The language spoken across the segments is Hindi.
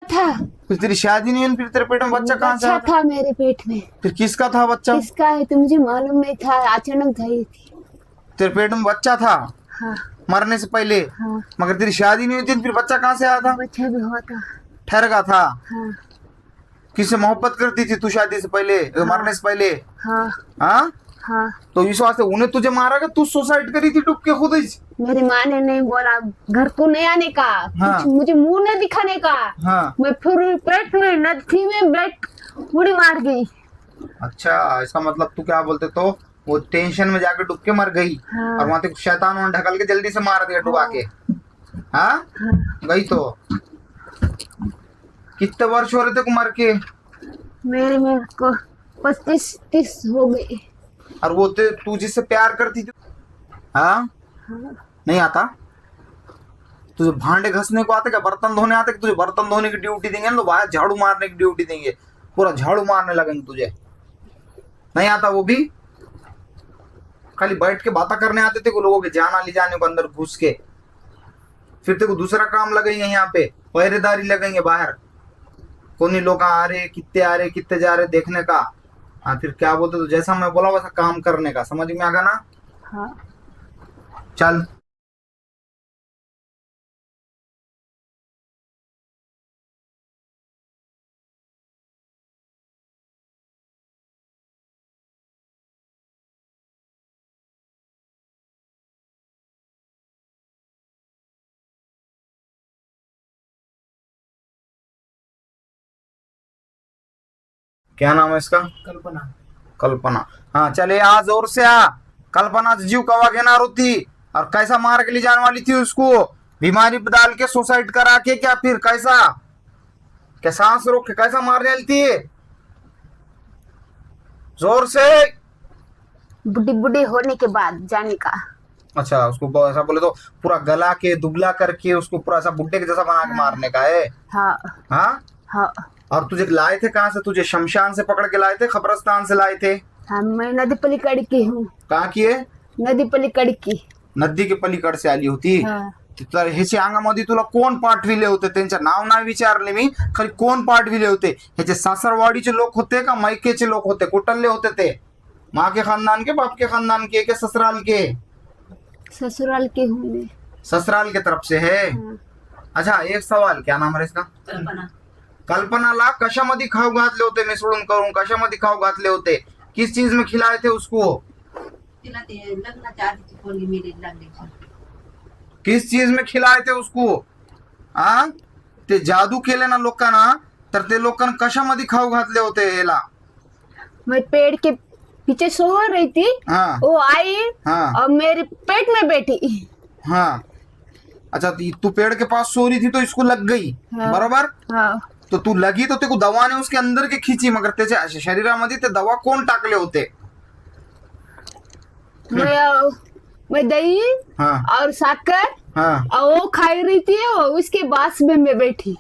था। फिर तेरी शादी नहीं हुई, फिर तेरे पेट में बच्चा कहाँ से बच्चा आया? था मेरे पेट में। फिर किसका था बच्चा? किसका है तो मुझे मालूम नहीं था, अचानक गई थी। तेरे पेट में बच्चा था हाँ मरने से पहले, हाँ। मगर तेरी शादी नहीं हुई थी, फिर बच्चा कहाँ से आया था? बच्चा भी हुआ था। ठहर था। हाँ किससे मोहब्बत करती थी तू शादी से पहले, मरने से पहले? हाँ हाँ, हाँ। तो इस वास्ते उन्हें तुझे मारा कि तू सुसाइड करी थी डूब के खुद ही? मेरी माँ ने नहीं बोला, घर को नहीं आने का, हाँ। कुछ मुझे मुंह नहीं दिखाने का। हाँ। मैं फिर पेट में नदी में बैठ उड़ी मार गई। अच्छा, इसका मतलब तू क्या बोलते, तो वो टेंशन में जाके डूब के मर गई। हाँ। और वहां तक शैतान उन्हें ढकल के जल्दी से मार दिया डुबा के। हाँ, हाँ। गई तो कितने वर्ष हो रहे थे को मर के? मेरे को 25-30 हो गए। और वो तू जिससे प्यार करती थी? हाँ, हाँ। नहीं आता तुझे? भांडे घसने को आते क्या, बर्तन धोने आते? कि तुझे बर्तन धोने की ड्यूटी देंगे तो बाहर झाड़ू मारने की ड्यूटी देंगे, पूरा झाड़ू मारने लगेंगे तुझे? नहीं आता वो भी? खाली बैठ के बातें करने आते थे को लोगों के जाना ले जाने को अंदर घुस के। फिर तेरे को दूसरा काम लगेंगे, यहाँ पे पहरेदारी लगेंगे बाहर, कौन लोग आ रहे कितने जा रहे देखने का। हाँ, फिर क्या बोलते, तो जैसा मैं बोला वैसा काम करने का, समझ में आ गया ना? हाँ। चल। क्या नाम है इसका? कल्पना। कल्पना। हाँ, चले आ, जोर से आ। कल्पना जीव कवा घेनार होती, और कैसा मार के ले जाने वाली थी उसको? बीमारी डाल के सुसाइड करा के, क्या फिर कैसा, क्या सांस रोक के कैसा मारने वाली थी? जोर से। बुढ़ी बुढ़ी होने के बाद जाने का। अच्छा, उसको ऐसा बोले तो पूरा गला के दुबला करके उसको पूरा ऐसा बुड्ढे के जैसा बना के मारने का है? हाँ हाँ। हाँ। और तुझे लाए थे कहाँ से? तुझे शमशान से पकड़ के लाए थे, खबरस्तान से लाए थे? हाँ, मैं नदी पलीकड़ की हूँ। कहाँ की है? नदी पलीकड़ की। नदी के पलीकड से आली होती? हाँ। तर ह्याची अंगामध्ये तुला कोण पाठविले होते? त्यांचं नाव नाही विचारले मी, खाली कोण पाठविले होते? ह्याचे सासरवाडीचे लोक होते का मायकेचे लोक होते? कुठले होते ते? माँ के खानदान के, बाप के खानदान के ससुराल के? ससुराल की हूँ मैं। ससुराल के तरफ से है। हाँ। अच्छा, एक सवाल, क्या नाम है इसका? कल्पना। कल्पनाला कशामध्ये खाऊ घातले होते? मिसळून करून कशामध्ये खाऊ घातले होते? किस चीज में खिलाए थे उसको? तिला ते लग्नाच्या आधीची पोरगी मेली लागली. किस चीज में खिलाए थे उसको? आ, ते जादू केले ना लोकांना, तर ते लोकांना कशामध्ये खाऊ घातले होते याला? मैं पेड़ के पीछे सो रही थी। हाँ। वो आई। हाँ। और मेरे पेट में बैठी। हाँ। अच्छा, तू पेड़ के पास सो रही थी तो इसको लग गई। हाँ। बरोबर? हाँ। तो तू लगी तो तेको दवाने उसके अंदर की खींची, मगर त्याच्या शरीरामध्ये ते दवा कोण टाकले होते? मैं दही हाँ। और शक्कर हाँ। और वो खाई रही थी, और उसके बाद में मैं बैठी।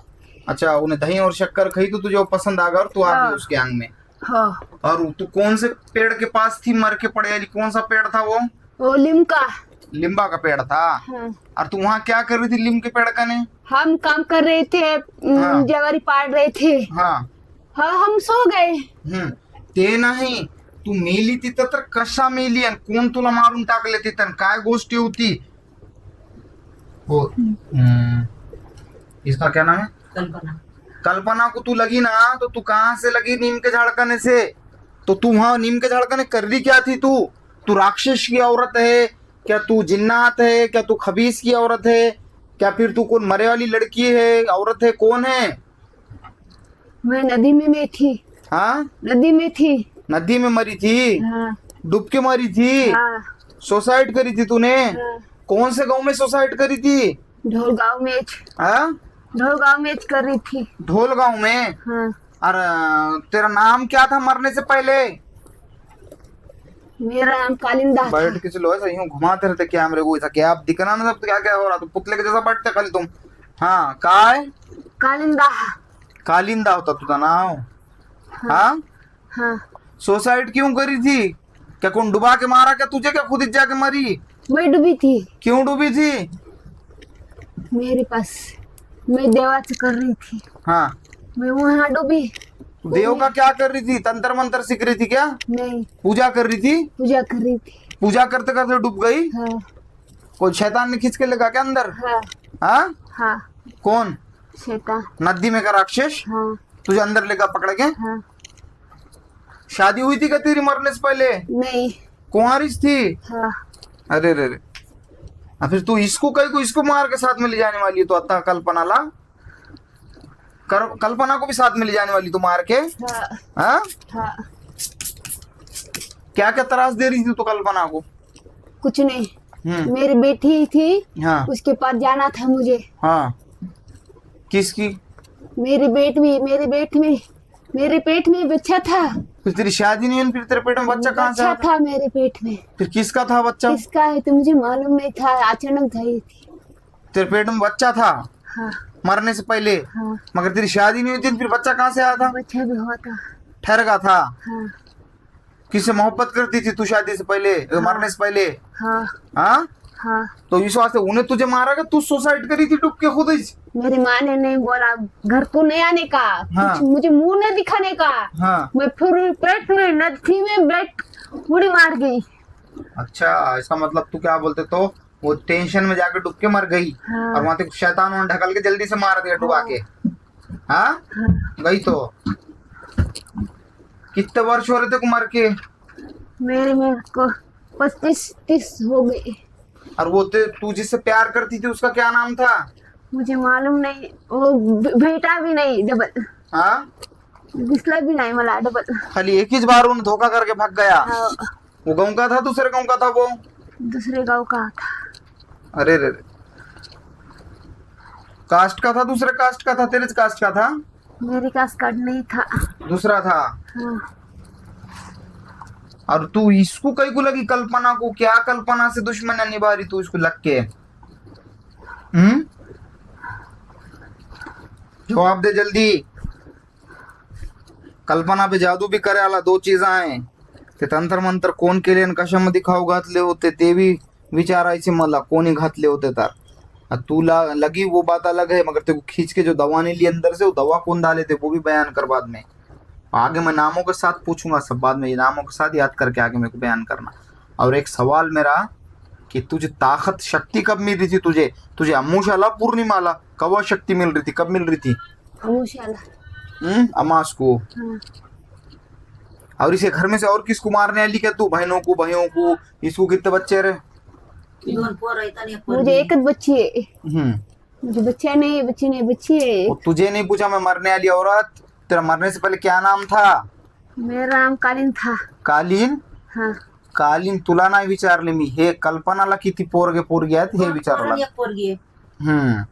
अच्छा, उन्हें दही और शक्कर खाई तो तुझे वो पसंद आ गया और तू आ गई हाँ। उसके अंग में। हाँ। और तू कौन से पेड़ के पास थी मर के पड़े वाली? कौन सा पेड़ था वो? वो लिमका। लिम्बा का पेड़ था। हाँ। और तू वहाँ क्या कर रही थी लिम के पेड़ का ने? हम काम कर रहे थे। हाँ। जवारी पाड़ रहे थे। हाँ। हाँ, हम सो गए। ते नाही, तू मेली तिथं तर कशा मेली आणि कोण तुला मारून टाकले तिथं, काय गोष्टी होती? हो। इसका क्या नाम है? कल्पना। कल्पना को तू लगी ना, तो तू कहाँ से लगी? नीम के झाड़कने से। तो तू वहां नीम के झाड़कने कर रही क्या थी तू? तू राक्षस की औरत है क्या? तू जिन्नात है क्या? तू खबीस की औरत है क्या? फिर तू कौन मरे वाली लड़की है, औरत है, कौन है? मैं नदी में थी। हाँ, नदी में थी। नदी में मरी थी? हाँ। डूब के मरी थी? हाँ। सुसाइड करी थी तूने? हाँ। कौन से गांव में सुसाइड करी थी? ढोल गाँव में। हाँ? ढोल गाँव में कर रही थी। ढोल गांव में? हाँ। और तेरा नाम क्या था मरने से पहले? मेरा नाम कालिंदा था। बैठ के चलो, ऐसा यूं घुमाते रहते कैमरे को, ऐसा क्या आप दिखना ना सब, क्या क्या हो रहा? तो पुतले के जैसा बैठते खाली तुम। हाँ, काय? कालिंदा। कालिंदा होता तुझा नाव? हाँ। हाँ। सुसाइड क्यों करी थी? क्या कौन डुबा के मारा क्या तुझे, क्या खुद ही जाके मरी? मैं डूबी थी। क्यों डूबी थी? मेरे पास मैं देवाच कर रही थी, हाँ, मैं वहाँ डूबी। तू देव का क्या कर रही थी? तंत्र मंत्र सीख रही थी क्या? नहीं, पूजा कर रही थी? पूजा कर रही थी। पूजा करते करते डूब गई? हाँ कोई शैतान ने खींच के लगा क्या अंदर? हाँ हाँ, हाँ, कौन? शैतान। नदी में का राक्षस हाँ तुझे अंदर लेगा पकड़ के? हाँ। शादी हुई थी क्या तेरी मरने से पहले? नहीं। कुंवारी थी? हाँ, अरे रे रे, फिर तू इसको कहीं को इसको मार के साथ में ले जाने वाली है? तो अतः कल्पना ला कल्पना को भी साथ में ले जाने वाली तू मार के? हाँ हाँ, हाँ। क्या क्या त्रास दे रही थी तू कल्पना को? कुछ नहीं, हम्म, मेरी बेटी थी, हाँ उसके पास जाना था मुझे। हाँ, किसकी? मेरे पेट में बच्चा था। फिर तेरी शादी नहीं हुई, फिर तेरे पेट में बच्चा कहाँ से बच्चा आया था? था मेरे पेट में। फिर किसका था बच्चा? किसका है तो मुझे मालूम नहीं था, अचानक आई थी। तेरे पेट में बच्चा था हाँ मरने से पहले, हाँ, मगर तेरी शादी नहीं हुई थी, फिर बच्चा कहाँ से आया था? बच्चा भी हुआ था। ठहर था? हाँ किससे मोहब्बत करती थी तू शादी से पहले, मरने से पहले? हाँ हाँ, हाँ। तो इस वास्ते उन्हें तुझे मारा कि तू सुसाइड करी थी डूब के खुद ही? मेरी माँ ने नहीं बोला घर को नहीं आने का, हाँ। कुछ मुझे मुंह नहीं दिखाने का। हाँ, मैं फिर पेट में नदी में बैठ उड़ी मार गई। अच्छा, इसका मतलब तू क्या बोलते तो वो टेंशन में जाके डूब के मर गई, हाँ। और वहां तक शैतान उन्हें ढकल के जल्दी से मार दिया डुबा के? हाँ, हाँ। गई तो कितने वर्ष हो रहे थे को मर के? मेरे को 25-30 हो गई। और वो तू जिससे प्यार करती थी उसका क्या नाम था? मुझे मालूम नहीं, वो बेटा भी नहीं डबल, हाँ, दिसला भी नहीं मला डबल। खाली एक ही बार उन्हें धोखा करके भाग गया? हाँ, वो गाँव का था दूसरे गाँव का था वो? दूसरे गांव का था। अरे रे रे, कास्ट का था? दूसरे कास्ट का था? तेरे कास्ट का था? मेरी कास्ट कार्ड नहीं था। दूसरा था? हाँ। और तू इसको कहीं को लगी कल्पना को? क्या कल्पना से दुश्मनी निभा रही तू इसको लग के? जवाब दे जल्दी। कल्पना पे जादू भी करे आला दो चीजा है ते तंत्र मंत्र कोण केले आणि कशामध्ये खाऊ घातले होते ते भी विचारायचे मला, कोणी घातले होते तर? तुला लगी वो बात अलग है, मगर तेको खींच के जो दवा ने ली अंदर से, वो दवा कौन डाले थे वो भी बयान कर बाद में। आगे मैं नामों के साथ पूछूंगा सब, बाद में ये नामों के साथ याद करके आगे मेरे को बयान करना। और एक सवाल मेरा कि तुझे ताकत शक्ति कब मिल रही थी? तुझे अमूशाला पूर्णिमाला कब शक्ति मिल रही थी? कब मिल रही थी? अमूशाला। अमास को। हाँ। और इसे घर में से और किसको मारने वाली क्या तू? बहनों को, भाइयों को? इसको कितने बच्चे रहे? दोन पोरं आहेत आणि एक मुझे पोरगी. एक बच्ची है। हम्म, मुझे बच्चा नहीं, बच्ची नहीं, बच्ची है। वो तुझे नहीं पूछा मैं मरने वाली औरत, तेरा मरने से पहले क्या नाम था? मेरा नाम कालीन था। कालीन? हाँ। कालीन तुला नाही विचारले मी, हे कल्पनाला किती पोरगी आहेत हे दोन पोरं विचारलं. आणि एक पोरगी आहे.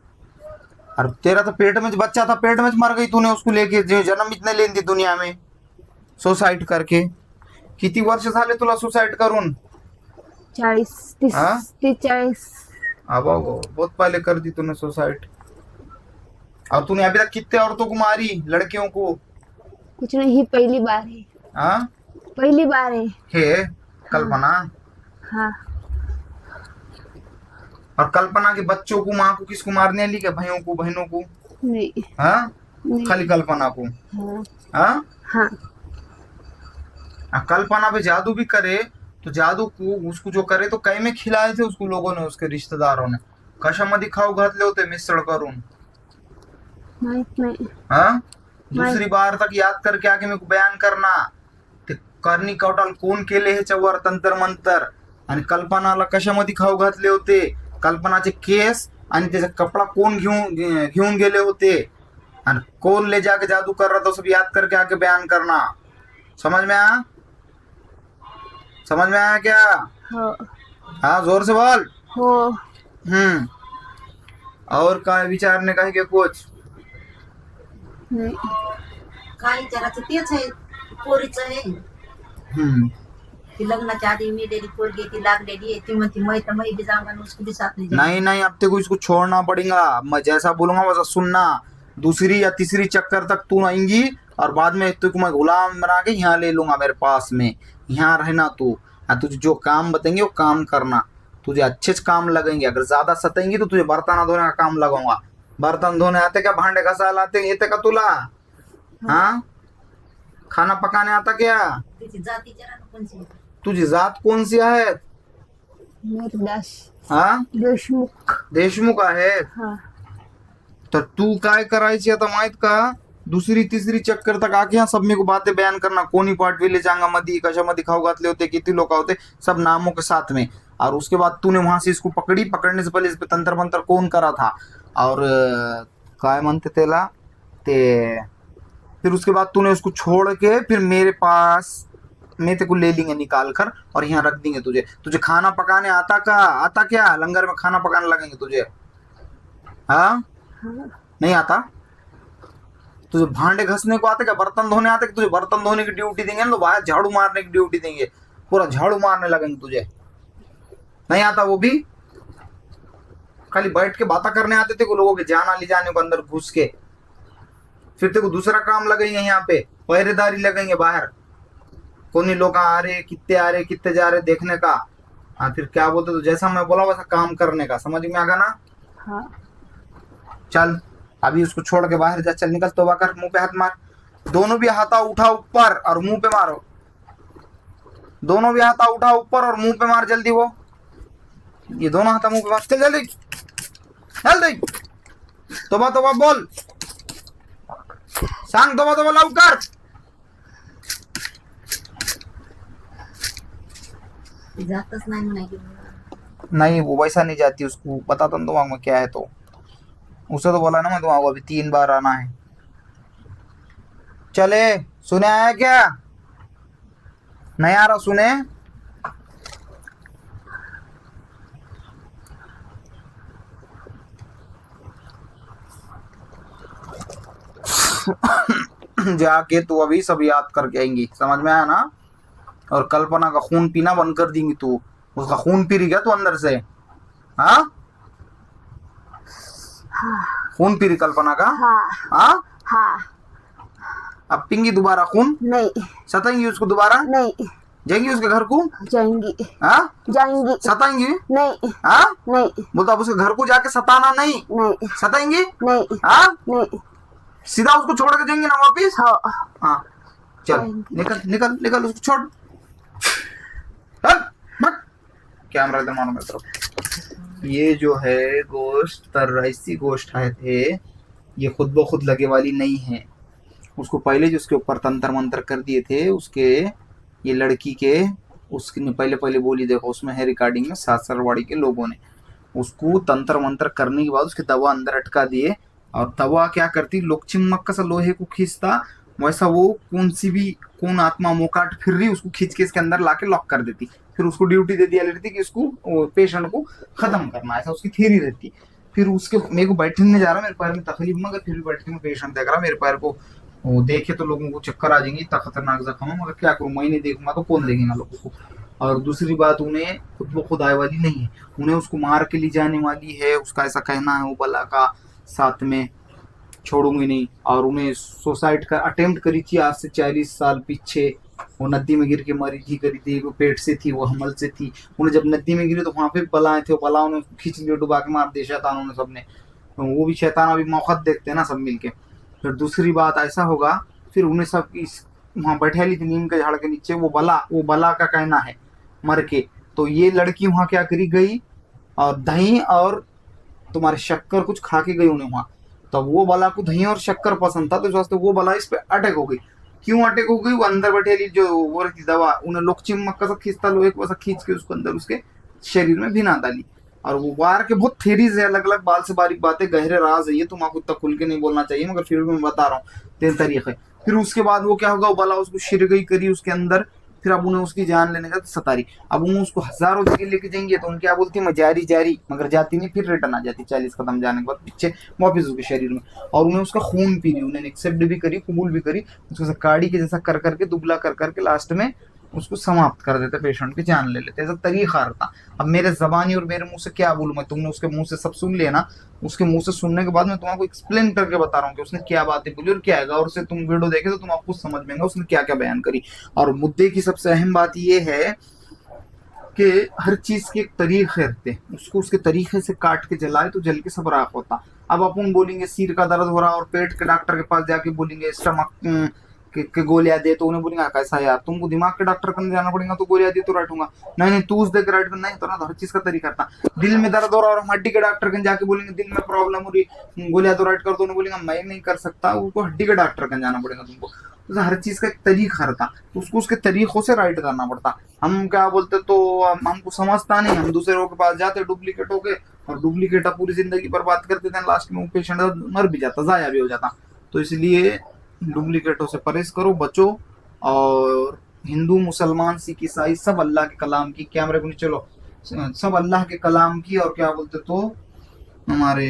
और तेरा तो पेट में बच्चा था, पेट में मर गई तूने उसको लेके, जो जन्म इतने लेन दी दुनिया में सुसाइड करके. किती वर्ष झाले तुला सुसाइड करून? 40-30 हाँ? 40. अब बहुत पहले कर दी तूने सुसाइड. और तूने अभी तक कितने औरतों को मारी, लड़कियों को? कुछ नहीं, पहली बार है। हाँ, पहली बार है। हे कल्पना. हाँ। और कल्पना के बच्चों को, माँ को किसको मारने वाली क्या? भाइयों को, बहनों को? नहीं हाँ, नहीं। खाली कल्पना को? हाँ हाँ, हाँ। कल्पना पे जादू भी करे तो जादू को उसको जो करे तो कई में खिलाए थे उसको लोगों ने, उसके रिश्तेदारों ने कशामध्ये खाऊ घातले होते मिसळ करून? माहित नाही। हाँ, दूसरी बार तक याद करके आगे मेरे को बयान करना ते करणी कवटाल कोण केले ह्याच्यावर तंत्र मंतर, आणि कल्पनाला कशामध्ये खाऊ घातले होते, कल्पनाचे केस आणि त्याचा कपडा कोण घेऊन गेले होते, आणि कौन ले जाके जादू कर रहा था, सब याद करके आके बयान करना. समझ में आया? समझ में आया क्या? हो हाँ, जोर से बोल. हो। और काय विचारने का है क्या कुछ? नाही. काय विचारायचं तेच आहे, पोरीचं आहे. ती लग्नाच्या आधी मेलेली पोरगी आहे, ती लागलेली आहे. ती म्हणती मैं तर मैं भी जाऊंगा ना, उसको भी साथ ले जाऊंगा. नहीं नहीं, अब तेको इसको छोड़ना पड़ेगा. मैं जैसा बोलूंगा वैसा सुनना. दूसरी या तीसरी चक्कर तक तू आएंगी और बाद में तुझको मैं गुलाम बना के यहाँ ले लूंगा मेरे पास में. यहाँ रहना तू, और तुझे जो काम बताएंगे वो काम करना. तुझे अच्छे से काम लगेंगे. अगर ज्यादा सतेंगी तो तुझे बर्तन धोने का काम लगाऊंगा. बर्तन धोने आते क्या? भांडे घसायला आते येते का तुला? हाँ, खाना पकाने आता क्या? तिची जाती जरा ना कोणची. तुझी जात कोणसी आहे? मिरदास हा, देशमुख. देशमुख आहेत. हा. तर तू काय करायची आता माहित का? दुसरी तिसरी चक्कर तक आके यहाँ सब मेरे को बातें बयान करना, कोणी पाठविले चांगामध्ये, कशामध्ये खाऊ घातले होते, किती लोग होते, सब नामों के साथ में. और उसके बाद तूने वहां से इसको पकड़ी, पकड़ने से पहले इस पे तंत्र मंत्र कौन करा था? और काय म्हणते त्याला ते, फिर उसके बाद तूने उसको छोड़ के फिर मेरे पास, मैं तेरे को ले लेंगे निकाल कर और यहाँ रख देंगे तुझे. तुझे खाना पकाने आता का? आता क्या? लंगर में खाना पकाने लगेंगे तुझे. हाँ, नहीं आता? तुझे भांडे घसने को आते क्या? बर्तन धोने आते? तुझे बर्तन धोने की ड्यूटी देंगे ना, तो बाहर झाड़ू मारने की ड्यूटी देंगे, पूरा झाड़ू मारने लगेंगे तुझे. नहीं आता वो भी? खाली बैठ के बातें करने आते थे को लोगों के जाना ले जाने को अंदर घुस के. फिर तेरे को दूसरा काम लगेंगे यहाँ पे, पहरेदारी लगेंगे बाहर, कौन लोग आ रहे, कितने जा रहे देखने का. हाँ, फिर क्या बोलते, तो जैसा मैं बोला वैसा काम करने का. समझ में आ गया ना? हाँ. चल अभी उसको छोड़ के बाहर जा, चल निकल, तौबा कर, मुंह पे हाथ मार. दोनों भी हाथा उठा ऊपर और मुंह पे मारो. दोनों भी हाथा उठा ऊपर और मुंह पे मार जल्दी. वो ये दोनों हाथा मुंह पे मार. चल जल्दी जल्दी. तौबा तौबा बोल, सांग तौबा तौबा लवकर. जातच नाही म्हणायची. नहीं वो वैसा नहीं जाती, उसको बताता ना तुम्हारा क्या है. तो उसे तो बोला ना मैं तुम्हारा अभी 3 बार आना है. चले, सुने आया क्या? नहीं आ रहा सुने? जाके तू अभी सब याद करके आएंगी. समझ में आया ना? और कल्पना का खून पीना बंद कर देंगी तू. उसका खून पी रही क्या तू अंदर से? हाँ, खून पी रही कल्पना का? हाँ. हाँ, हाँ. अब पींगी दोबारा खून? नहीं. सताएंगी उसको दोबारा? नहीं. जाएंगी उसके घर को? जाएंगी. हाँ, जाएंगी. सताएंगी? नहीं. हाँ, नहीं. बोलता अब उसके घर को जाके सताना नहीं. नहीं. सताएंगी? नहीं. हाँ, नहीं. सीधा उसको छोड़ के जाएंगे ना वापिस? हाँ. हाँ, चल निकल निकल निकल, उसको छोड़. कैमरा इधर मानो मेरी तरफ. ये जो है गोश्त तर ऐसी गोश्त है थे, ये खुद ब खुद लगे वाली नहीं है. उसको पहले जो उसके ऊपर तंत्र मंत्र कर दिए थे उसके, ये लड़की के, उसने पहले पहले बोली, देखो उसमें है रिकॉर्डिंग में, सासरवाड़ी के लोगों ने उसको तंत्र मंत्र करने के बाद उसके दवा अंदर अटका दिए. और दवा क्या करती, लोग चिमक का सा लोहे को खींचता, वैसा वो कौन आत्मा मोकाट फिर रही उसको खींच के इसके अंदर लाके लॉक कर देती. फिर उसको ड्यूटी दे दिया रहती कि उसको पेशेंट को खत्म करना, ऐसा उसकी थ्योरी रहती. फिर उसके मेरे को बैठने जा रहा, मेरे पैर में तकलीफ, मगर फिर भी बैठने में पेशेंट देख रहा, मेरे पैर को वो देखे तो लोगों को चक्कर आ जाएंगे, इतना खतरनाक जख्म है, मगर क्या करूँ, मैं नहीं देखूंगा तो कौन देखेगा लोगों को. और दूसरी बात, उन्हें खुद ब खुद आए वाली नहीं है, उन्हें उसको मार के ले जाने वाली है, उसका ऐसा कहना है. वो बला का साथ में छोड़ूंगी नहीं. और उन्हें सुसाइड का अटेम्प्ट करी थी आज से 40 साल पीछे. वो नदी में गिर के मरी थी, करी थी, वो पेट से थी, वो हमल से थी. उन्हें जब नदी में गिरी तो वहां पे बलाए थे, वो बलाओं ने खींच लिया, डुबा के मार दिया शैतानों ने, सबने. वो भी शैतान अभी मौका देखते हैं ना सब मिलके. फिर दूसरी बात ऐसा होगा, फिर उन्हें सब वहां बैठे ली थी नीम के झाड़ के नीचे. वो बला का कहना है मर के. तो ये लड़की वहां क्या करी गई, और दही और तुम्हारे शक्कर कुछ खा के गई उन्हें वहां. तो वो बला को दही और शक्कर पसंद था, तो इस वास्ते वो बला इस पे अटैक हो गई. क्यों अटैक हो गई, वो अंदर बैठे जो वो रहती दवा, उन्हें लोग चिमक का सा खींचता, लोहे को वैसा खींच के उसको अंदर उसके शरीर में भिना डाली. और वो बाहर के बहुत थेरीज है, अलग अलग बाल से बारीक बातें, गहरे राज है, ये तुम आपको तक खुल के नहीं बोलना चाहिए, मगर फिर भी मैं बता रहा हूँ 3 तरीके. फिर उसके बाद वो क्या होगा, वो बला उसको शिरगई करी उसके अंदर. फिर अब उन्हें उसकी जान लेने का सतारी. अब उन्हें उसको हजारों जगह लेके जाएंगे तो उन क्या बोलती है, मैं जारी, मगर जाती नहीं, फिर रिटर्न आ जाती 40 कदम जाने के बाद पीछे वापिस उसके शरीर में. और उन्हें उसका खून पी ली, उन्हें एक्सेप्ट भी करी, कबूल भी करी. उसको काड़ी के जैसा कर करके, दुबला कर करके लास्ट में उसको समाप्त कर देते, पेशेंट की जान ले लेते. ऐसा तरीका रहता. अब मेरे जबानी और मेरे मुंह से क्या बोलूं मैं, तुमने उसके मुंह से सब सुन लिया ना. उसके मुंह से सुनने के बाद मैं तुम्हारा एक्सप्लेन करके बता रहा हूँ कि उसने क्या बातें बोली और क्या है. और से तुम वीडियो देखे तो तुम आपको समझ में आएगा उसने क्या क्या बयान करी. और मुद्दे की सबसे अहम बात यह है कि हर चीज के एक तरीके रहते हैं, उसको उसके तरीके से काट के जलाए तो जल के सब राख होता. अब अपन बोलेंगे सिर का दर्द हो रहा और पेट के डॉक्टर के पास जाके बोलेंगे स्टमक के गोलियां दे, तो उन्हें बोलेंगे कैसा यार, तुमको दिमाग के डॉक्टर के जाना पड़ेगा तो गोलियां दे तो राइट होगा, नहीं तू उस दे के राइट करना है तो ना, हर चीज का तरीका था। दिल में दर्द हो रहा और हम हड्डी के डॉक्टर के जाके बोलेंगे दिल में प्रॉब्लम हो रही, गोलियां तो राइट कर दो, उन्हें बोलेंगे मैं नहीं कर सकता, उसको हड्डी के डॉक्टर के जाना पड़ेगा तुमको। तो हर चीज का एक तरीका रहता, तो उसको उसके तरीकों से राइट करना पड़ता। हम क्या बोलते तो हमको समझता नहीं, हम दूसरे लोगों के पास जाते डुप्लीकेट होके और डुप्लीकेट पूरी जिंदगी बर्बाद कर देते हैं, लास्ट में वो पेशेंट मर भी जाता, जाया भी हो जाता। तो इसलिए डुप्लीकेटों से परहेज करो, बचो। और हिंदू मुसलमान सिख ईसाई सब अल्लाह के कलाम की, कैमरे को नहीं चलो, सब अल्लाह के कलाम की और क्या बोलते तो हमारे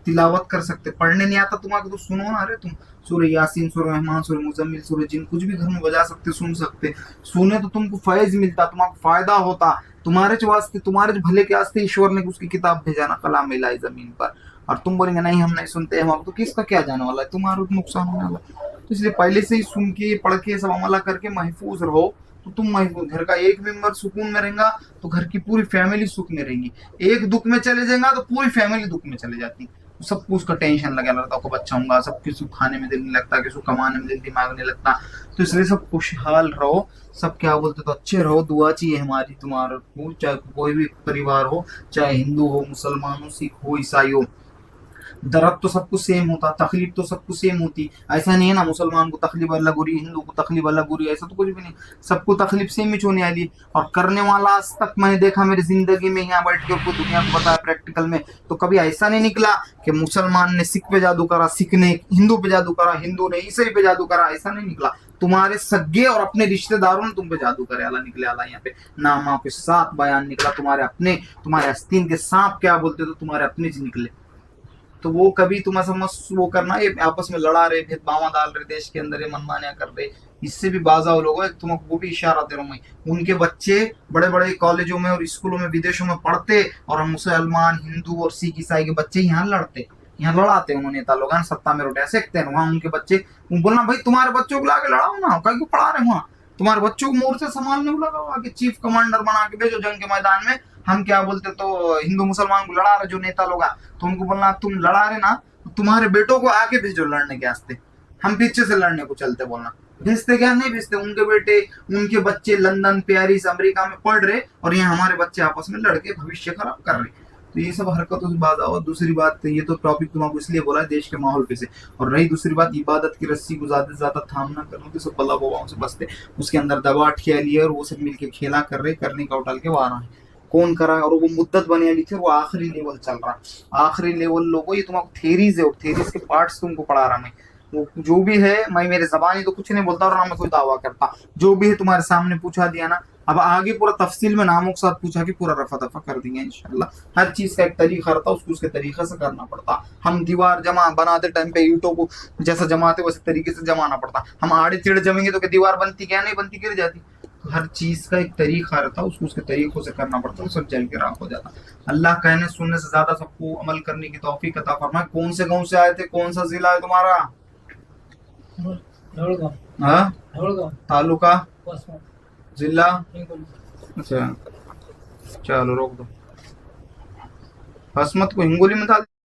तिलावत कर सकते। पढ़ने नहीं आता तुम्हारे तो सुनो ना, अरे तुम सूरह यासीन, सूरह रहमान, सूरह मुजम्मिल, सूरह जिन कुछ भी घर में बजा सकते, सुन सकते। सुने तो तुमको फैज मिलता, तुम्हारा फायदा होता, तुम्हारे वास्ते, तुम्हारे भले के वास्ते ईश्वर ने उसकी किताब भेजा ना, कलाम मिलाई जमीन पर। और तुम बोलेंगे नहीं हम नहीं सुनते, हम तो किसका क्या जाने वाला है, तुम्हारा तो नुकसान होने वाला है। तो इसलिए पहले से ही सुन के पढ़ के सब अमला करके महफूज रहो, तो तुम महफूज, घर का एक मेंबर सुकून में रहेगा तो घर की पूरी फैमिली सुख में रहेगी। एक दुख में चले जाएगा तो पूरी फैमिली दुख में चले जाती, सब कुछ का टेंशन लगा रहता, को बच्चा होगा, सब किसी खाने में दिल नहीं लगता, किसी कमाने में दिमाग नहीं लगता। तो इसलिए सब खुशहाल रहो, सब क्या बोलते तो अच्छे रहो। दुआ चाहिए हमारी तुम्हारे को, चाहे कोई भी परिवार हो, चाहे हिंदू हो, मुसलमान हो, सिख हो, ईसाई हो, दर्द तो सबको सेम होता, तकलीफ तो सबको सेम होती। ऐसा नहीं है ना मुसलमान को तकलीफ अलग हो रही, हिंदू को तकलीफ अलग हो रही, ऐसा तो कुछ भी नहीं, सबको तकलीफ सेम ही होने वाली। और करने वाला आज तक मैंने देखा मेरी जिंदगी में, यहाँ बैठ के आपको दुनिया को बताया प्रैक्टिकल में, तो कभी ऐसा नहीं निकला कि मुसलमान ने सिख पे जादू करा, सिख ने हिंदू पे जादू करा, हिंदू ने ईसाई पे जादू करा, ऐसा नहीं निकला। तुम्हारे सगे और अपने रिश्तेदारों ने तुम पे जादू करे आला निकले आला, यहाँ पे नामा के साथ बयान निकला, तुम्हारे अपने, तुम्हारे आस्तीन के सांप क्या बोलते तो तुम्हारे अपने जी निकले। तो वो कभी तुम समझ वो करना, ये आपस में लड़ा रहे, भेदभाव डाल रहे देश के अंदर, ये मनमानियां कर रहे, इससे भी बाजा लोग, तुमको वो भी इशारा दे रहा हूँ मैं, उनके बच्चे बड़े बड़े कॉलेजों में और स्कूलों में विदेशों में पढ़ते और हम मुसलमान, हिंदू और सिख ईसाई के बच्चे यहाँ लड़ते, यहाँ लड़ाते हैं उन्होंने, नेता लोग सत्ता में रोटियां सेकते हैं वहां, उनके बच्चे बोलना भाई तुम्हारे बच्चों को लाके लड़ाओ ना, कहीं को पढ़ा रहे वहाँ, तुम्हारे बच्चों को मोर्चे संभालने को लगाओ, आगे चीफ कमांडर बना के भेजो जंग के मैदान में। हम क्या बोलते तो हिंदू मुसलमान को लड़ा रहे जो नेता लोग, तो उनको बोलना तुम लड़ा रहे ना, तुम्हारे बेटों को आगे भेजो लड़ने के वास्ते, हम पीछे से लड़ने को चलते, बोलना भेजते क्या, नहीं भेजते। उनके बेटे, उनके बच्चे लंदन, पेरिस, अमेरिका में पढ़ रहे और यहाँ हमारे बच्चे आपस में लड़के भविष्य खराब कर रहे। तो ये सब हरकतों से बात आओ। दूसरी बात, ये तो टॉपिक तुमको इसलिए बोला है देश के माहौल पे से, और रही दूसरी बात, इबादत की रस्सी को ज्यादा से ज्यादा थामना करना, तो सब बल्ला बोबाओं से बचते, उसके अंदर दबा ठिया और वो सब मिलके खेला कर रहे, करने का उठाल के वो आ रहा है कौन करा, और वो मुद्दत बने वाली थी, वो आखिरी लेवल चल रहा, आखिरी लेवल लोगों, ये तुमको थेरीज है और थेरीज के पार्ट्स तुमको पढ़ा रहा मैं, वो जो भी है, मैं मेरे जबानी तो कुछ नहीं बोलता और ना मैं कोई दावा करता, जो भी है तुम्हारे सामने पूछा दिया ना, अब आगे पूरा तफसील में नामों के साथ पूछा कि पूरा रफा दफा कर देंगे इंशाल्लाह। हर चीज का एक तरीका रहता, उसको उसके तरीके से करना पड़ता। हम दीवार जमा बनाते टाइम पे ईंटों को जैसा जमाते वैसे तरीके से जमाना पड़ता, हम आड़े टेढ़े जमेंगे तो क्या दीवार बनती, क्या नहीं बनती, गिर जाती। तो हर चीज का एक तरीका रहता, उसको उसके तरीकों से करना पड़ता, सब जल के राख हो जाता। अल्लाह कहने सुनने से ज्यादा सबको अमल करने की तौफीक अता फरमाए। कौन से गाँव से आए थे, कौन सा जिला है तुम्हारा? तालुका, जिला, अच्छा चलो रोक दो, हसमत को हिंगोली में डाल